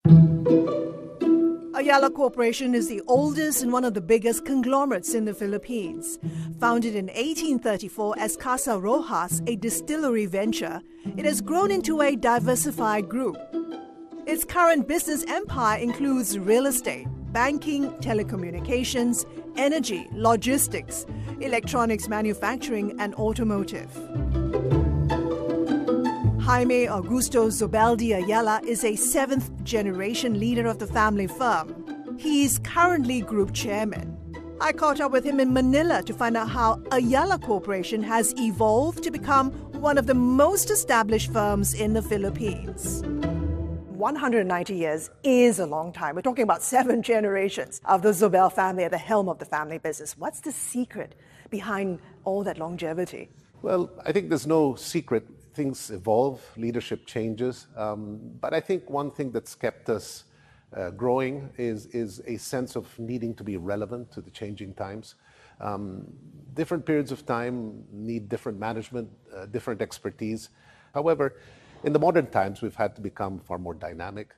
Ayala Corporation is the oldest and one of the biggest conglomerates in the Philippines. Founded in 1834 as Casa Rojas, a distillery venture, it has grown into a diversified group. Its current business empire includes real estate, banking, telecommunications, energy, logistics, electronics manufacturing, and automotive. Jaime Augusto Zobeldi Ayala is a seventh-generation leader of the family firm. He's currently group chairman. I caught up with him in Manila to find out how Ayala Corporation has evolved to become one of the most established firms in the Philippines. 190 years is a long time. We're talking about 7 generations of the Zobel family at the helm of the family business. What's the secret behind all that longevity? Well, I think there's no secret. Things evolve, leadership changes, but I think one thing that's kept us growing is a sense of needing to be relevant to the changing times. Different periods of time need different management, different expertise. However, in the modern times, we've had to become far more dynamic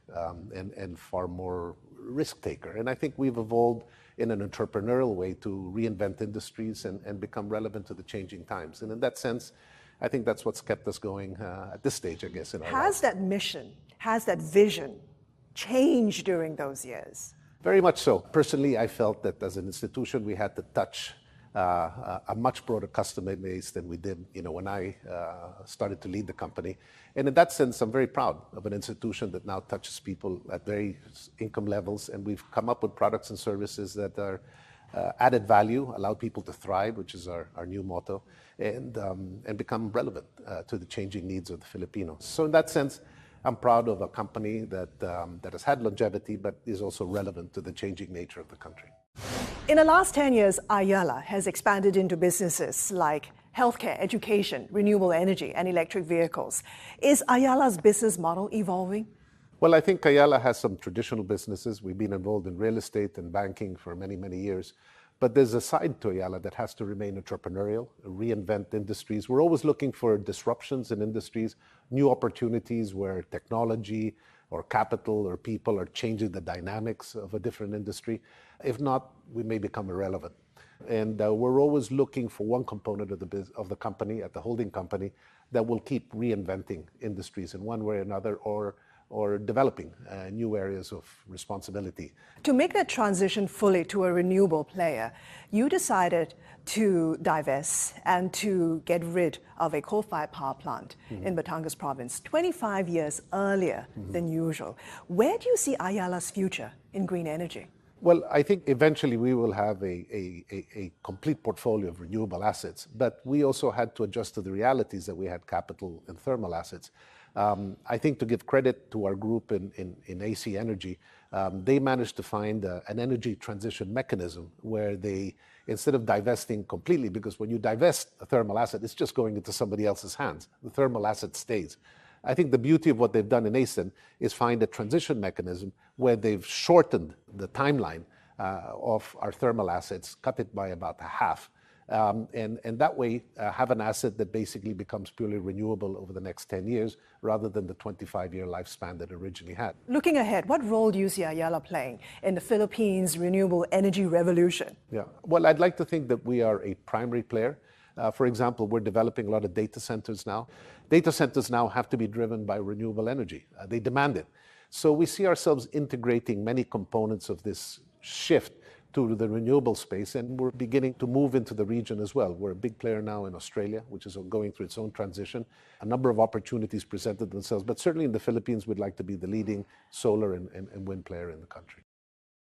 and far more risk taker. And I think we've evolved in an entrepreneurial way to reinvent industries and become relevant to the changing times. And in that sense, I think that's what's kept us going at this stage, I guess, in our lives. Has that mission, has that vision changed during those years? Very much so. Personally, I felt that as an institution, we had to touch a much broader customer base than we did, when I started to lead the company. And in that sense, I'm very proud of an institution that now touches people at various income levels, and we've come up with products and services that are added value, allow people to thrive, which is our new motto, and become relevant to the changing needs of the Filipinos. So in that sense, I'm proud of a company that has had longevity, but is also relevant to the changing nature of the country. In the last 10 years, Ayala has expanded into businesses like healthcare, education, renewable energy, and electric vehicles. Is Ayala's business model evolving? Well, I think Ayala has some traditional businesses. We've been involved in real estate and banking for many, many years. But there's a side to Ayala that has to remain entrepreneurial, reinvent industries. We're always looking for disruptions in industries, new opportunities where technology or capital or people are changing the dynamics of a different industry. If not, we may become irrelevant. And we're always looking for one component of the company, at the holding company, that will keep reinventing industries in one way or another, or developing new areas of responsibility. To make that transition fully to a renewable player, you decided to divest and to get rid of a coal-fired power plant in Batangas province 25 years earlier than usual. Where do you see Ayala's future in green energy? Well, I think eventually we will have a complete portfolio of renewable assets, but we also had to adjust to the realities that we had capital and thermal assets. I think to give credit to our group in AC Energy, they managed to find an energy transition mechanism where they, instead of divesting completely, because when you divest a thermal asset, it's just going into somebody else's hands. The thermal asset stays. I think the beauty of what they've done in ACEN is find a transition mechanism where they've shortened the timeline of our thermal assets, cut it by about half. And that way have an asset that basically becomes purely renewable over the next 10 years rather than the 25-year lifespan that it originally had. Looking ahead, what role do you see Ayala playing in the Philippines' renewable energy revolution? Yeah, well, I'd like to think that we are a primary player. For example, we're developing a lot of data centers now. Data centers now have to be driven by renewable energy. They demand it. So we see ourselves integrating many components of this shift to the renewable space, and we're beginning to move into the region as well. We're a big player now in Australia, which is going through its own transition. A number of opportunities presented themselves, but certainly in the Philippines, we'd like to be the leading solar and wind player in the country.